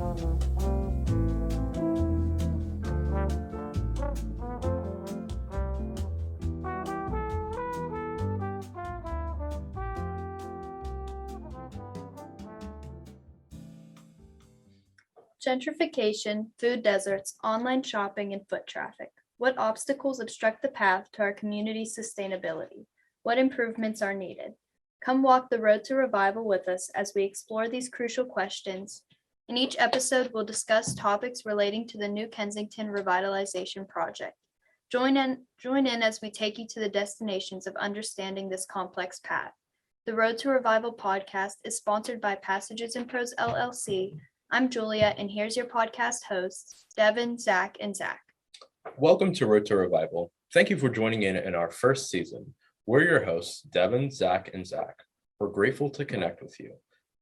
Gentrification, food deserts, online shopping, and foot traffic. What obstacles obstruct the path to our community's sustainability? What improvements are needed? Come walk the road to revival with us as we explore these crucial questions. In each episode, we'll discuss topics relating to the New Kensington Revitalization Project. Join in as we take you to the destinations of understanding this complex path. The Road to Revival podcast is sponsored by Passages and Prose LLC. I'm Julia, and here's your podcast hosts, Devin, Zach, and Zach. Welcome to Road to Revival. Thank you for joining in our first season. We're your hosts, Devin, Zach, and Zach. We're grateful to connect with you.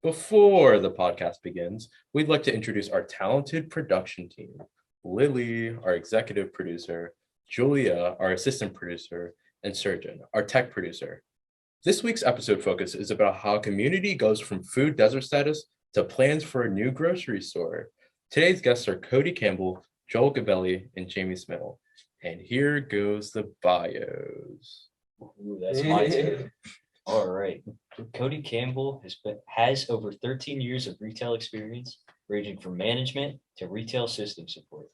Before the podcast begins, we'd like to introduce our talented production team. Lily, our executive producer, Julia, our assistant producer, and Sercan, our tech producer. This week's episode focus is about how a community goes from food desert status to plans for a new grocery store. Today's guests are Cody Campbell, Joel Gabelli, and Jamie Smittle. And here goes the bios. Ooh, that's my turn. All right. Cody Campbell has over 13 years of retail experience, ranging from management to retail system support.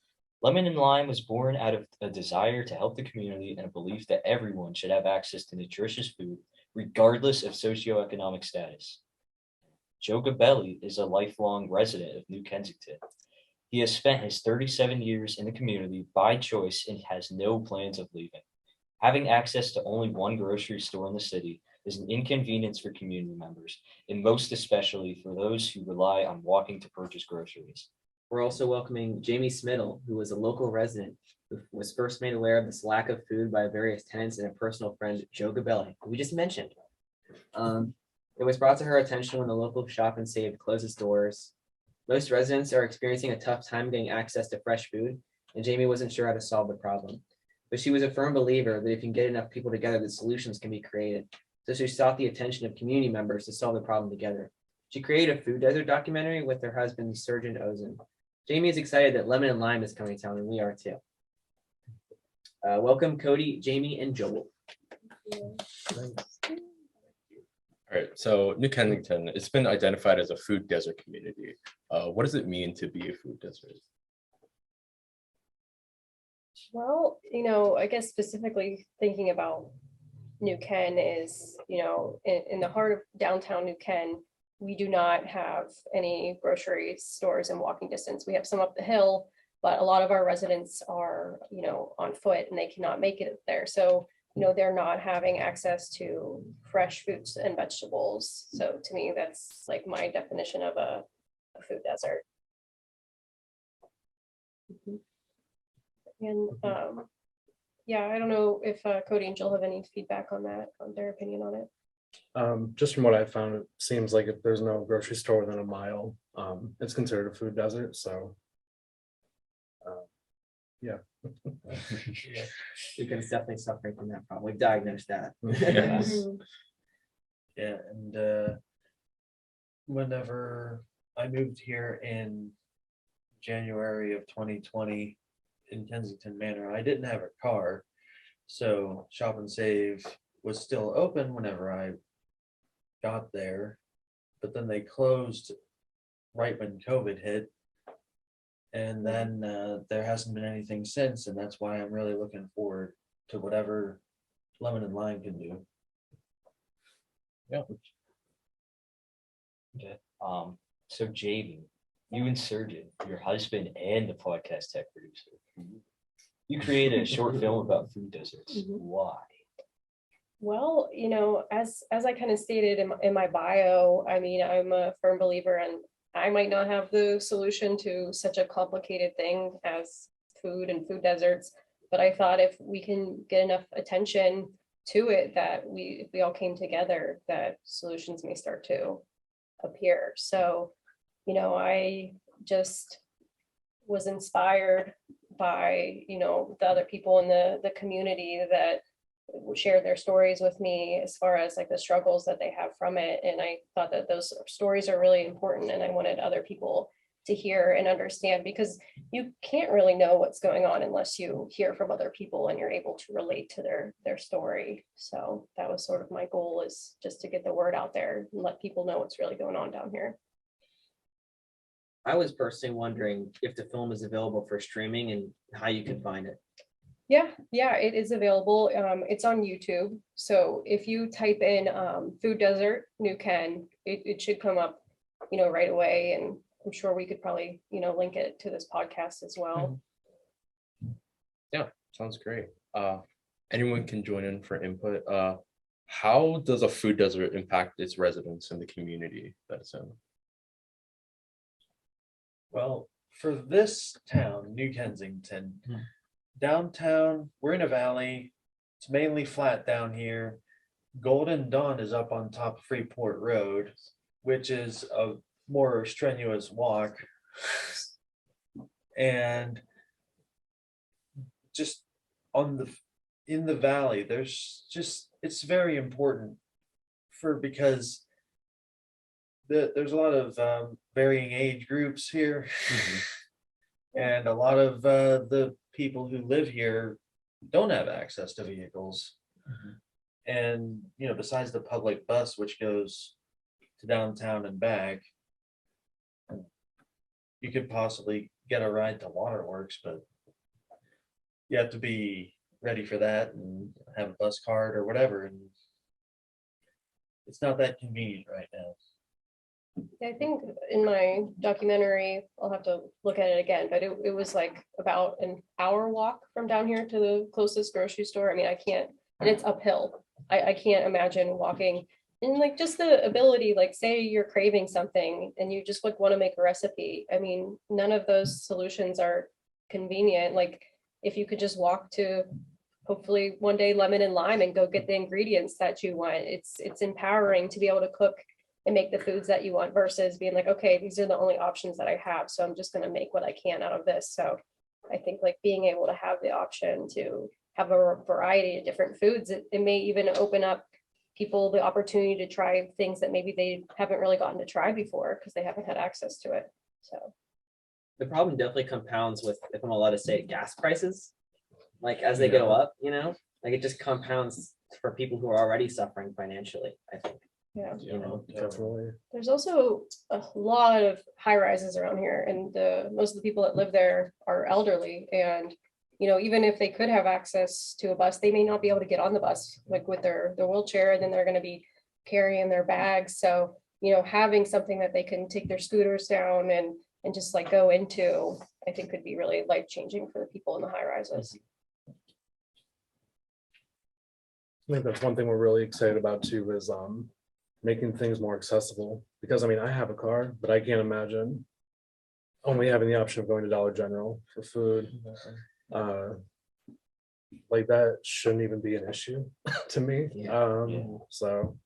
Lemon and Lime was born out of a desire to help the community and a belief that everyone should have access to nutritious food, regardless of socioeconomic status. Joe Gabelli is a lifelong resident of New Kensington. He has spent his 37 years in the community by choice and has no plans of leaving. Having access to only one grocery store in the city is an inconvenience for community members, and most especially for those who rely on walking to purchase groceries. We're also welcoming Jamie Smittle, who was a local resident who was first made aware of this lack of food by various tenants and a personal friend, Joe Gabelli, who we just mentioned. It was brought to her attention when the local Shop and Save closed its doors. Most residents are experiencing a tough time getting access to fresh food, and Jamie wasn't sure how to solve the problem. But she was a firm believer that if you can get enough people together, that solutions can be created. So she sought the attention of community members to solve the problem together. She created a food desert documentary with her husband, Sercan Ozen. Jamie is excited that Lemon and Lime is coming to town, and we are too. Welcome, Cody, Jamie, and Joel. All right, so New Kensington, it's been identified as a food desert community. What does it mean to be a food desert? Well, I guess specifically thinking about New Ken is, in the heart of downtown New Ken, we do not have any grocery stores in walking distance. We have some up the hill, but a lot of our residents are, on foot and they cannot make it there. So they're not having access to fresh fruits and vegetables. So to me, that's like my definition of a food desert. And I don't know if Cody and Jill have any feedback on that, on their opinion on it. Just from what I found, it seems like if there's no grocery store within a mile, it's considered a food desert. So yeah. You can definitely suffering from that problem. We've diagnosed that. Yes. Yeah, and whenever I moved here in January of 2020 in Kensington Manor, I didn't have a car, so Shop and Save was still open whenever I got there, but then they closed right when COVID hit. And then there hasn't been anything since, and that's why I'm really looking forward to whatever Lemon and Lime can do. Yeah. Okay. So Jamie, you and Sercan, your husband and the podcast tech producer, you created a short film about food deserts. Why? Well, as I kind of stated in my bio, I mean, I'm a firm believer in I might not have the solution to such a complicated thing as food and food deserts, but I thought if we can get enough attention to it, that if we all came together, that solutions may start to appear. So, I just was inspired by, the other people in the community that shared their stories with me as far as like the struggles that they have from it. And I thought that those stories are really important, and I wanted other people to hear and understand, because you can't really know what's going on unless you hear from other people and you're able to relate to their story. So that was sort of my goal, is just to get the word out there and let people know what's really going on down here. I was personally wondering if the film is available for streaming and how you can find it. Yeah, it is available. It's on YouTube. So if you type in Food Desert New Ken, it should come up, right away. And I'm sure we could probably, link it to this podcast as well. Yeah, sounds great. Anyone can join in for input. How does a food desert impact its residents in the community that it's in? Well, for this town, New Kensington, downtown, we're in a valley. It's mainly flat down here. Golden Dawn is up on top of Freeport Road, which is a more strenuous walk. And just in the valley, it's very important because there's a lot of varying age groups here. And a lot of the people who live here don't have access to vehicles. And, besides the public bus, which goes to downtown and back, you could possibly get a ride to Waterworks, but you have to be ready for that and have a bus card or whatever. And it's not that convenient right now. I think in my documentary, I'll have to look at it again, but it was like about an hour walk from down here to the closest grocery store. I mean, I can't, and it's uphill. I can't imagine walking. And like just the ability, like say you're craving something and you just like want to make a recipe. I mean, none of those solutions are convenient. Like if you could just walk to hopefully one day Lemon and Lime and go get the ingredients that you want. It's empowering to be able to cook and make the foods that you want versus being like, okay, these are the only options that I have. So I'm just going to make what I can out of this. So I think like being able to have the option to have a variety of different foods, it may even open up people the opportunity to try things that maybe they haven't really gotten to try before because they haven't had access to it. So The problem definitely compounds with, if I'm allowed to say, gas prices. Like as they go up, like it just compounds for people who are already suffering financially, I think. yeah. Definitely. There's also a lot of high rises around here, and most of the people that live there are elderly. And even if they could have access to a bus, they may not be able to get on the bus, like with their wheelchair, and then they're going to be carrying their bags. So having something that they can take their scooters down and just like go into, I think could be really life changing for the people in the high rises. I think that's one thing we're really excited about too, is making things more accessible. Because I mean, I have a car, but I can't imagine only having the option of going to Dollar General for food. Like that shouldn't even be an issue to me. So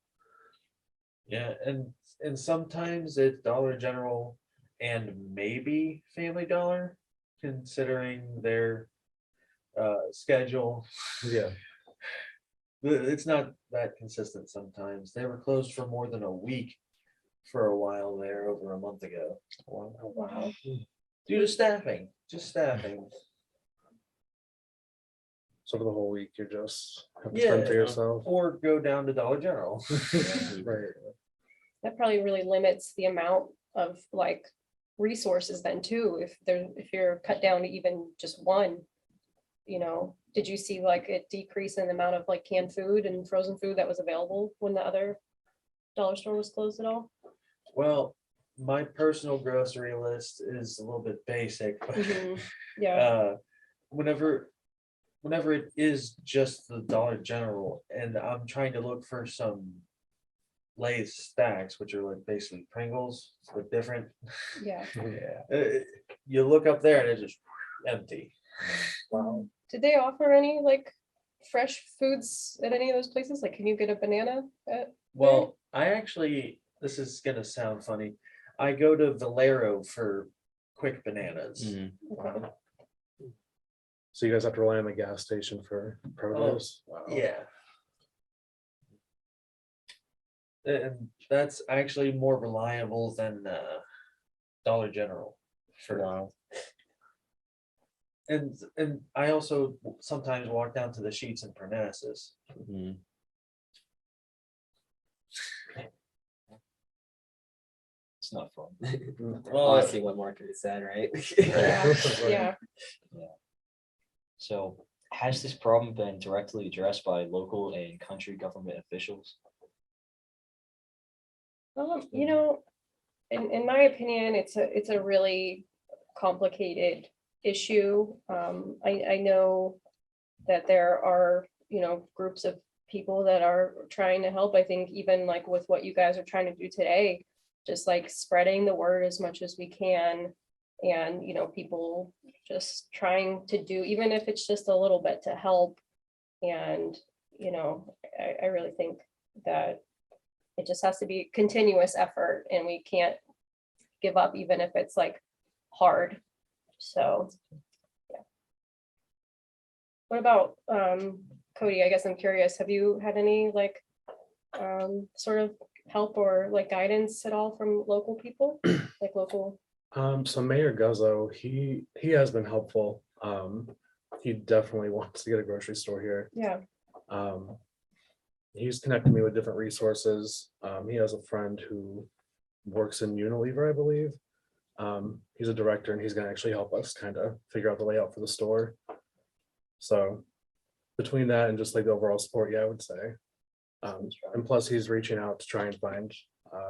Yeah, and sometimes it's Dollar General and maybe Family Dollar, considering their schedule. yeah, It's not that consistent sometimes. They were closed for more than a week for a while there over a month ago. Wow. Due to staffing, just staffing. so for the whole week you're just have to fend for yourself. Or go down to Dollar General. Right. That probably really limits the amount of like resources then too, if you're cut down to even just one. Did you see like a decrease in the amount of like canned food and frozen food that was available when the other dollar store was closed at all? Well, my personal grocery list is a little bit basic, but Yeah. whenever it is just the Dollar General and I'm trying to look for some Lay's stacks, which are like basically Pringles, but different. Yeah. You look up there and it's just empty. Wow. Did they offer any like fresh foods at any of those places? Like, can you get a banana at? Well, this is gonna sound funny. I go to Valero for quick bananas. Okay. So you guys have to rely on the gas station for produce. Wow. Yeah. And that's actually more reliable than Dollar General. for now. And I also sometimes walk down to the Sheets in Parnassus. Mhm. It's not fun. Well, Honestly, what more could be said, right? Yeah, yeah. So has this problem been directly addressed by local and country government officials? You know, in my opinion, it's a really complicated issue. I know that there are, you know, groups of people that are trying to help. I think even like with what you guys are trying to do today, just like spreading the word as much as we can. And, you know, people just trying to do, even if it's just a little bit to help. And, you know, I really think that it just has to be a continuous effort and we can't give up even if it's like hard. So, yeah. What about Cody? I guess I'm curious, have you had any like sort of help or like guidance at all from local people? Like local? So Mayor Guzzo, he has been helpful. He definitely wants to get a grocery store here. Yeah. He's connected me with different resources. He has a friend who works in Unilever, I believe. He's a director and he's gonna actually help us kind of figure out the layout for the store. So between that and just like the overall support, yeah, I would say. And plus he's reaching out to try and find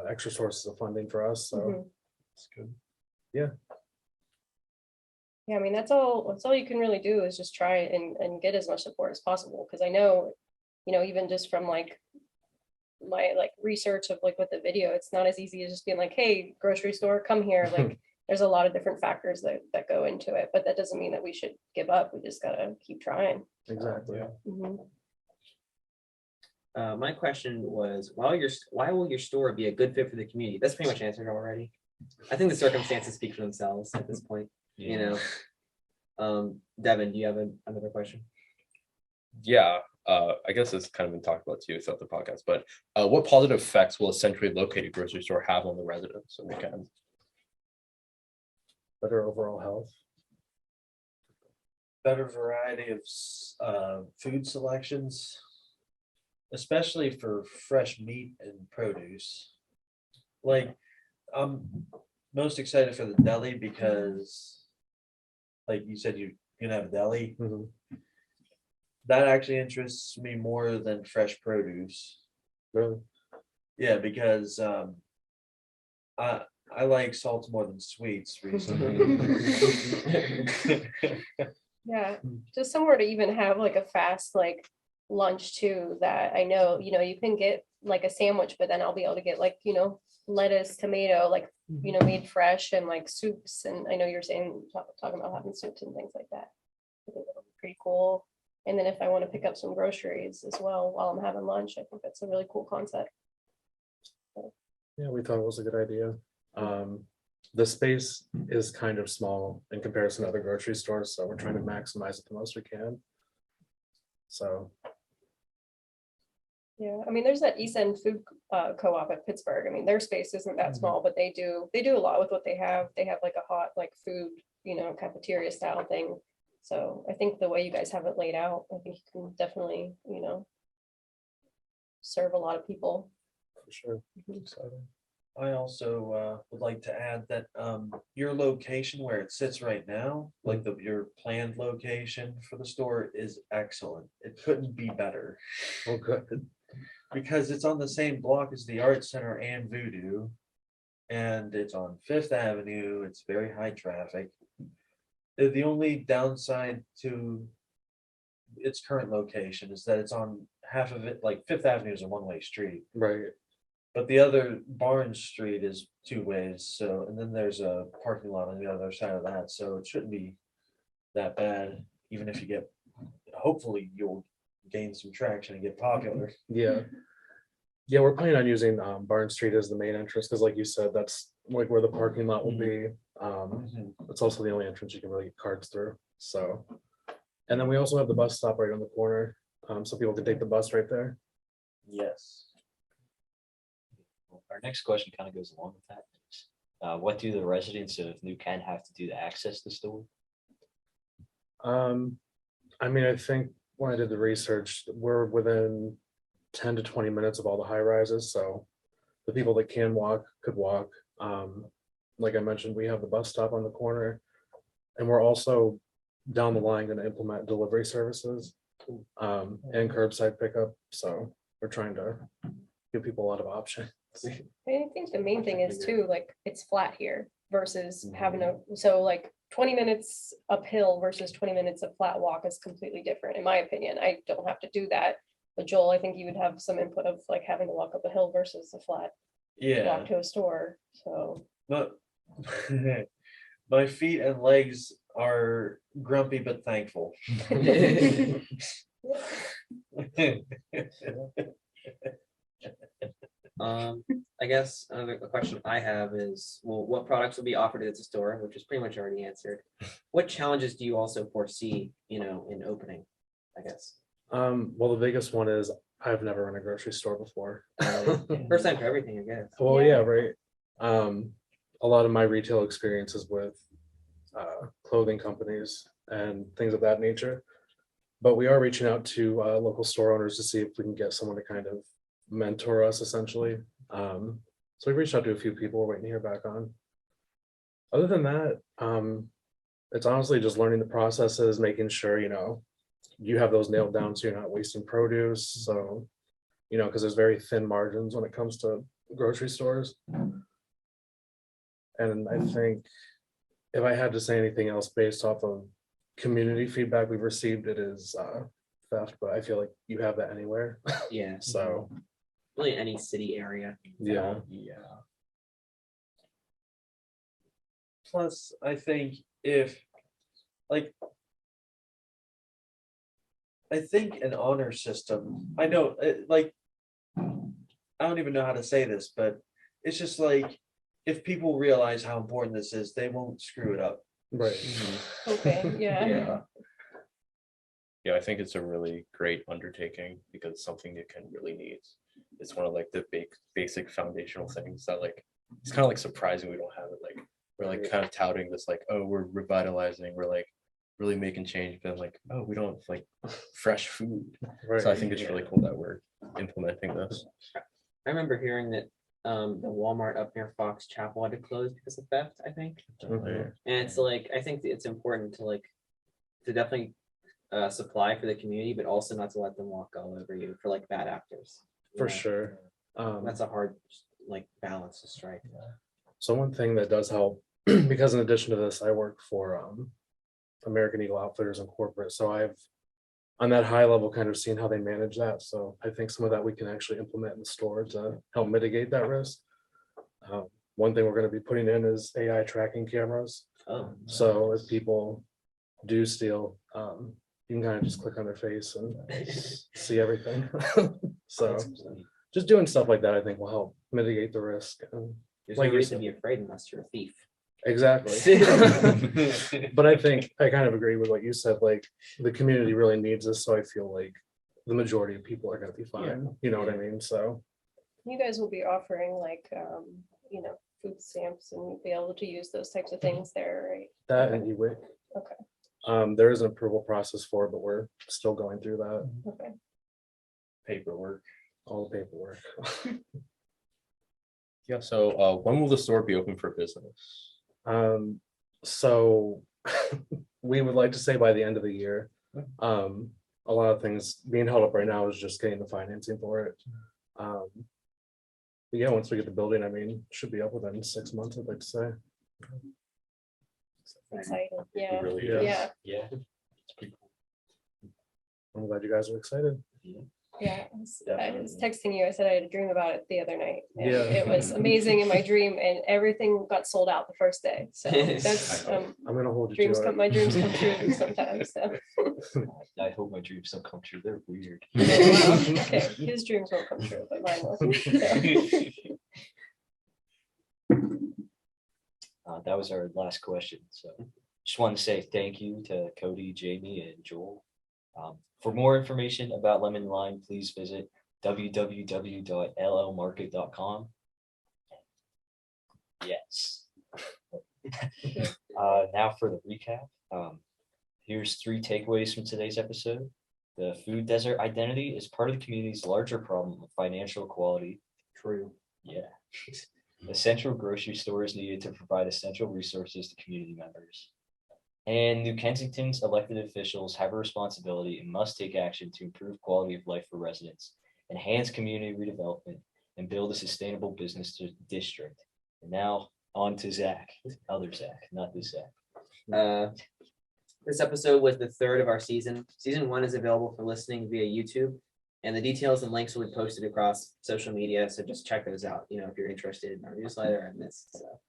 extra sources of funding for us, so Mhm. it's good. Yeah, I mean, that's all you can really do is just try and get as much support as possible. Cause I know, you know, even just from like my like research of like with the video, it's not as easy as just being like, hey, grocery store, come here. Like there's a lot of different factors that go into it, but that doesn't mean that we should give up. We just gotta keep trying. Exactly. Mhm. My question was, why will your store be a good fit for the community? That's pretty much answered already. I think the circumstances speak for themselves at this point, you know. Devin, do you have another question? Yeah, I guess it's kind of been talked about too throughout the podcast, but what positive effects will a centrally located grocery store have on the residents of New Kensington? Better overall health. better variety of food selections, especially for fresh meat and produce. Like, I'm most excited for the deli because, like you said, you can have a deli. Mhm. That actually interests me more than fresh produce. Really? Yeah, because I like salts more than sweets recently. Yeah, just somewhere to even have like a fast like lunch too, that I know, you know, you can get like a sandwich, but then I'll be able to get like, you know, lettuce, tomato, like, you know, made fresh, and like soups. And I know you're saying, talking about having soups and things like that. I think that'll be pretty cool. And then if I want to pick up some groceries as well while I'm having lunch, I think that's a really cool concept. Yeah, we thought it was a good idea. The space is kind of small in comparison to other grocery stores, so we're trying to maximize it the most we can. So, Yeah, I mean, there's that East End Food Co-op at Pittsburgh. I mean, their space isn't that Mhm. small, but they do a lot with what they have. They have like a hot like food, you know, cafeteria style thing. So I think the way you guys have it laid out, I think you can definitely, you know, serve a lot of people. for sure. Mhm. Exciting. I also would like to add that your location where it sits right now, like your planned location for the store, is excellent. It couldn't be better Oh, good. because it's on the same block as the Art Center and Voodoo, and it's on Fifth Avenue. It's very high traffic. The only downside to its current location is that it's on half of it, like Fifth Avenue is a one-way street. Right. But the other Barnes Street is two ways, so, and then there's a parking lot on the other side of that, so it shouldn't be that bad, even if you get, hopefully you'll gain some traction and get popular. Yeah. Yeah, we're planning on using Barn Street as the main entrance, because like you said, that's like where the parking lot will be. It's also the only entrance you can really get carts through, so. And then we also have the bus stop right on the corner, so people can take the bus right there. Yes. Our next question kind of goes along with that. What do the residents of New Kent have to do to access the store? I mean, I think when I did the research, we're within 10 to 20 minutes of all the high rises, so the people that can walk could walk. Like I mentioned, we have the bus stop on the corner, and we're also down the line going to implement delivery services and curbside pickup. So we're trying to give people a lot of options. I think the main thing is too, like, it's flat here versus having so like 20 minutes uphill versus 20 minutes of flat walk is completely different, in my opinion. I don't have to do that. But Joel, I think you would have some input of like having to walk up a hill versus a flat Yeah, walk to a store, so. but my feet and legs are grumpy but thankful. I guess another question I have is, well, what products will be offered at the store, which is pretty much already answered. What challenges do you also foresee, in opening, I guess? Well, the biggest one is I've never run a grocery store before. First time for everything, I guess. Well, yeah, right. A lot of my retail experiences with clothing companies and things of that nature. But we are reaching out to local store owners to see if we can get someone to kind of mentor us essentially. So we reached out to a few people we're waiting to hear back on. Other than that, it's honestly just learning the processes, making sure, you have those nailed down so you're not wasting produce. So, because there's very thin margins when it comes to grocery stores. And I think if I had to say anything else based off of community feedback we've received, it is theft, but I feel like you have that anywhere. Yeah, So, really any city area. yeah. Plus, I think if, like, I think an honor system, I don't even know how to say this, but it's just like, if people realize how important this is, they won't screw it up. Right. Okay, yeah. Yeah, I think it's a really great undertaking because it's something you can really need. It's one of like the basic foundational things that like, it's kind of like surprising we don't have it. Like we're like kind of touting this like, oh, we're revitalizing, we're like really making change, but like, oh, we don't have like fresh food. Right. So I think it's really cool that we're implementing this. I remember hearing that the Walmart up near Fox Chapel had to close because of theft, I think. Mhm. And it's like, I think it's important to definitely supply for the community, but also not to let them walk all over you for like bad actors. For sure. That's a hard balance to strike. So one thing that does help, because in addition to this, I work for American Eagle Outfitters and corporate. So I've on that high level kind of seen how they manage that. So I think some of that we can actually implement in the store to help mitigate that risk. One thing we're going to be putting in is AI tracking cameras. Oh, So if people do steal, you can kind of just click on their face and see everything. So just doing stuff like that, I think will help mitigate the risk. And there's like no you reason said- to be afraid unless you're a thief. Exactly. But I think I kind of agree with what you said, like the community really needs this. So I feel like the majority of people are going to be fine. You know what I mean? So You guys will be offering like, food stamps and you'll be able to use those types of things there, right? that and e-WIC. Okay. There is an approval process for it, but we're still going through that. Okay. Paperwork. All the paperwork. Yeah, so when will the store be open for business? So we would like to say by the end of the year. A lot of things being held up right now is just getting the financing for it. But yeah, once we get the building, I mean, should be up within 6 months, I'd like to say. Exciting, It yeah, really is. yeah, Yeah. It's pretty cool. I'm glad you guys are excited. yeah. I was texting you, I said I had a dream about it the other night. And Yeah. it was amazing in my dream and everything got sold out the first day. So that's, I know. I'm gonna hold you dreams to come, it. my dreams come true sometimes, so. I hope my dreams don't come true. They're weird. Well, okay, his dreams won't come true, but mine will. That was our last question. So just want to say thank you to Cody, Jamie, and Joel. For more information about Lemon Lime, please visit www.llmarket.com. Yes. Now for the recap. Here's 3 takeaways from today's episode. The food desert identity is part of the community's larger problem of financial equality. True. Yeah. Essential grocery stores needed to provide essential resources to community members. And New Kensington's elected officials have a responsibility and must take action to improve quality of life for residents, enhance community redevelopment, and build a sustainable business district. And now on to Zach, other Zach, not this Zach. This episode was the 3rd of our season. Season 1 is available for listening via YouTube, and the details and links will be posted across social media. So just check those out, if you're interested in our newsletter and this. So.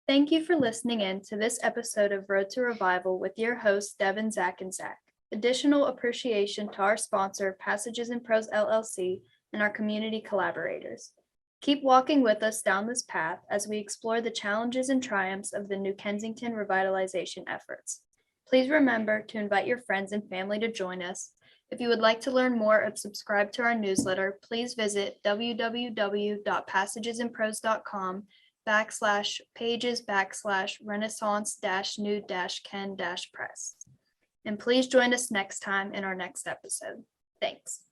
Thank you for listening in to this episode of Road to Revival with your hosts, Devin, Zach, and Zach. Additional appreciation to our sponsor, Passages in Prose LLC, and our community collaborators. Keep walking with us down this path as we explore the challenges and triumphs of the New Kensington revitalization efforts. Please remember to invite your friends and family to join us. If you would like to learn more or subscribe to our newsletter, please visit www.passagesinprose.com/pages/renaissance-new-ken-press. And please join us next time in our next episode. Thanks.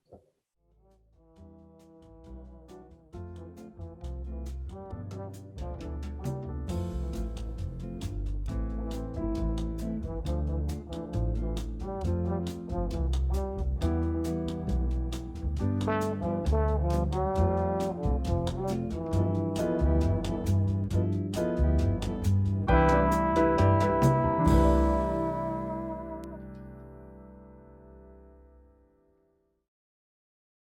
Thank you.